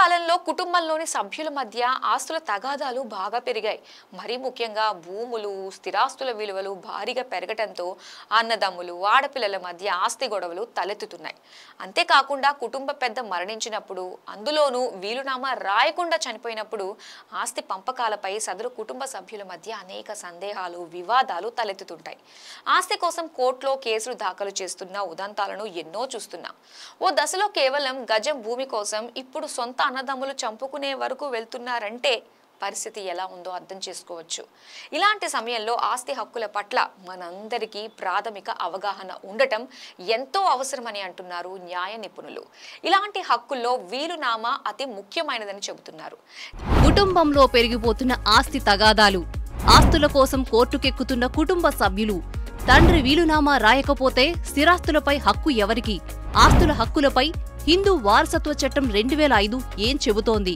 కాలంలో కుటుంబంలోని సభ్యుల మధ్య ఆస్తుల తగాదాలు బాగా పెరిగాయి. మరీ ముఖ్యంగా భూములు, స్థిరాస్తుల విలువలు భారీగా పెరగటంతో అన్నదమ్ములు, ఆడపిల్లల మధ్య ఆస్తి గొడవలు తలెత్తుతున్నాయి. అంతేకాకుండా కుటుంబ పెద్ద మరణించినప్పుడు, అందులోనూ వీలునామా రాయకుండా చనిపోయినప్పుడు ఆస్తి పంపకాలపై సదరు కుటుంబ సభ్యుల మధ్య అనేక సందేహాలు, వివాదాలు తలెత్తుతుంటాయి. ఆస్తి కోసం కోర్టులో కేసులు దాఖలు చేస్తున్న ఉదంతాలను ఎన్నో చూస్తున్నాం. ఓ దశలో కేవలం గజం భూమి కోసం ఇప్పుడు సొంత అన్నదమ్ములు చంపుకునే వరకు వెళ్తున్నారంటే పరిస్థితి ఎలా ఉందో అర్థం చేసుకోవచ్చు. ఇలాంటి సమయంలో ఆస్తి హక్కుల పట్ల మనందరికీ ప్రాథమిక అవగాహన ఉండటం ఎంతో అవసరమని అంటున్నారు న్యాయ నిపుణులు. ఇలాంటి హక్కుల్లో వీలునామా అతి ముఖ్యమైనదని చెబుతున్నారు. కుటుంబంలో పెరిగిపోతున్న ఆస్తి తగాదాలు, ఆస్తుల కోసం కోర్టుకెక్కుతున్న కుటుంబ సభ్యులు, తండ్రి వీలునామా రాయకపోతే స్థిరాస్తులపై హక్కు ఎవరికి, ఆస్తుల హక్కులపై హిందూ వారసత్వ చట్టం 2005 ఏం చెబుతోంది?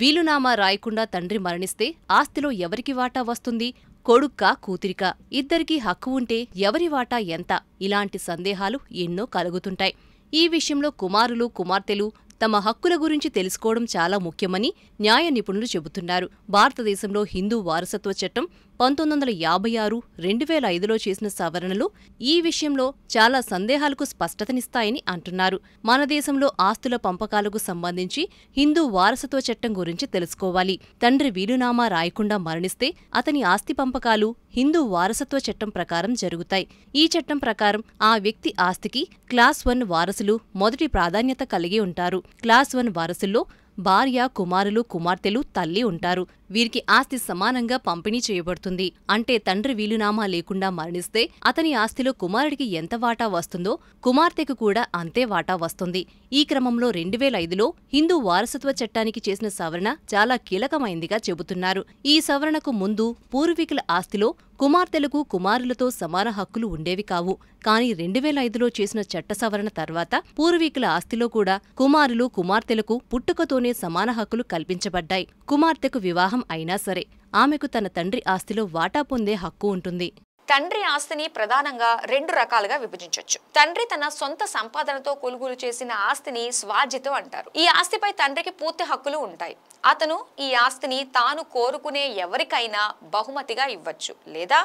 వీలునామా రాయకుండా తండ్రి మరణిస్తే ఆస్తిలో ఎవరికి వాటా వస్తుంది? కొడుక్కా కూతురికా? ఇద్దరికీ హక్కు ఉంటే ఎవరి వాటా ఎంత? ఇలాంటి సందేహాలు ఎన్నో కలుగుతుంటాయి. ఈ విషయంలో కుమారులు, కుమార్తెలు తమ హక్కుల గురించి తెలుసుకోవడం చాలా ముఖ్యమని న్యాయ నిపుణులు చెబుతున్నారు. భారతదేశంలో హిందూ వారసత్వ చట్టం 1956, 2005లో చేసిన సవరణలు ఈ విషయంలో చాలా సందేహాలకు స్పష్టతనిస్తాయని అంటున్నారు. మన దేశంలో ఆస్తుల పంపకాలకు సంబంధించి హిందూ వారసత్వ చట్టం గురించి తెలుసుకోవాలి. తండ్రి వీలునామా రాయకుండా మరణిస్తే అతని ఆస్తి పంపకాలు హిందూ వారసత్వ చట్టం ప్రకారం జరుగుతాయి. ఈ చట్టం ప్రకారం ఆ వ్యక్తి ఆస్తికి క్లాస్ 1 వారసులు మొదటి ప్రాధాన్యత కలిగి ఉంటారు. క్లాస్ 1 వారసుల్లో భార్య, కుమారులు, కుమార్తెలు, తల్లి ఉంటారు. వీరికి ఆస్తి సమానంగా పంపిణీ చేయబడుతుంది. అంటే తండ్రి వీలునామా లేకుండా మరణిస్తే అతని ఆస్తిలో కుమారుడికి ఎంత వాటా వస్తుందో కుమార్తెకు కూడా అంతే వాటా వస్తుంది. ఈ క్రమంలో 2005లో హిందూ వారసత్వ చట్టానికి చేసిన సవరణ చాలా కీలకమైందిగా చెబుతున్నారు. ఈ సవరణకు ముందు పూర్వీకుల ఆస్తిలో కుమార్తెలకు కుమారులతో సమాన హక్కులు ఉండేవి కావు. కానీ 2005లో చేసిన చట్ట సవరణ తర్వాత పూర్వీకుల ఆస్తిలో కూడా కుమారులు, కుమార్తెలకు పుట్టుకతోనే సమాన హక్కులు కల్పించబడ్డాయి. కుమార్తెకు వివాహం అయినా సరే ఆమెకు తన తండ్రి ఆస్తిలో వాటా పొందే హక్కు ఉంటుంది. తండ్రి ఆస్తిని ప్రధానంగా 2 రకాలుగా విభజించవచ్చు. తండ్రి తన సొంత సంపాదనతో కొనుగోలు చేసిన ఆస్తిని స్వార్జితం అంటారు. ఈ ఆస్తిపై తండ్రికి పూర్తి హక్కులు ఉంటాయి. అతను ఈ ఆస్తిని తాను కోరుకునే ఎవరికైనా బహుమతిగా ఇవ్వచ్చు లేదా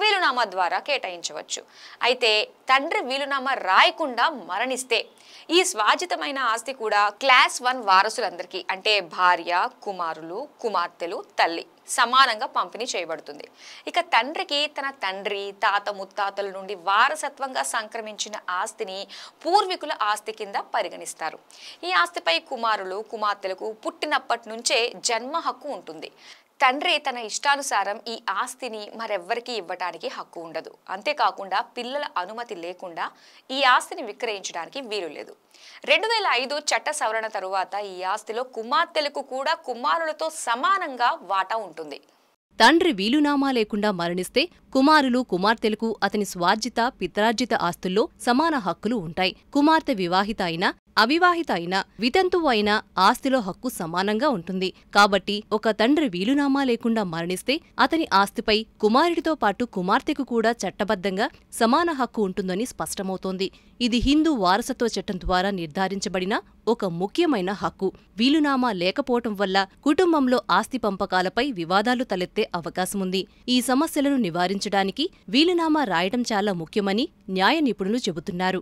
వీలునామా ద్వారా కేటాయించవచ్చు. అయితే తండ్రి వీలునామా రాయకుండా మరణిస్తే ఈ స్వార్జితమైన ఆస్తి కూడా క్లాస్ 1 వారసులందరికీ అంటే భార్య, కుమారులు, కుమార్తెలు, తల్లి సమానంగా పంపిణీ చేయబడుతుంది. ఇక తండ్రికి తన తండ్రి, తాత, ముత్తాతల నుండి వారసత్వంగా సంక్రమించిన ఆస్తిని పూర్వీకుల ఆస్తి కింద పరిగణిస్తారు. ఈ ఆస్తిపై కుమారులు, కుమార్తెలకు పుట్టినప్పటి నుంచే జన్మ హక్కు ఉంటుంది. తండ్రి తన ఇష్టానుసారం ఈ ఆస్తిని మరెవ్వరికీ ఇవ్వటానికి హక్కు ఉండదు. అంతేకాకుండా పిల్లల అనుమతి లేకుండా ఈ ఆస్తిని విక్రయించడానికి వీలు లేదు. 2005 చట్ట సవరణ తరువాత ఈ ఆస్తిలో కుమార్తెలకు కూడా కుమారులతో సమానంగా వాటా ఉంటుంది. తండ్రి వీలునామా లేకుండా మరణిస్తే కుమారులు, కుమార్తెలకు అతని స్వార్జిత, పిత్రార్జిత ఆస్తుల్లో సమాన హక్కులు ఉంటాయి. కుమార్తె వివాహిత అయినా, అవివాహిత అయినా, వితంతువు అయినా ఆస్తిలో హక్కు సమానంగా ఉంటుంది. కాబట్టి ఒక తండ్రి వీలునామా లేకుండా మరణిస్తే అతని ఆస్తిపై కుమారుడితో పాటు కుమార్తెకు కూడా చట్టబద్ధంగా సమాన హక్కు ఉంటుందని స్పష్టమవుతోంది. ఇది హిందూ వారసత్వ చట్టం ద్వారా నిర్ధారించబడిన ఒక ముఖ్యమైన హక్కు. వీలునామా లేకపోవటం వల్ల కుటుంబంలో ఆస్తి పంపకాలపై వివాదాలు తలెత్తే అవకాశముంది. ఈ సమస్యలను నివారించడానికి వీలునామా రాయడం చాలా ముఖ్యమని న్యాయ నిపుణులు చెబుతున్నారు.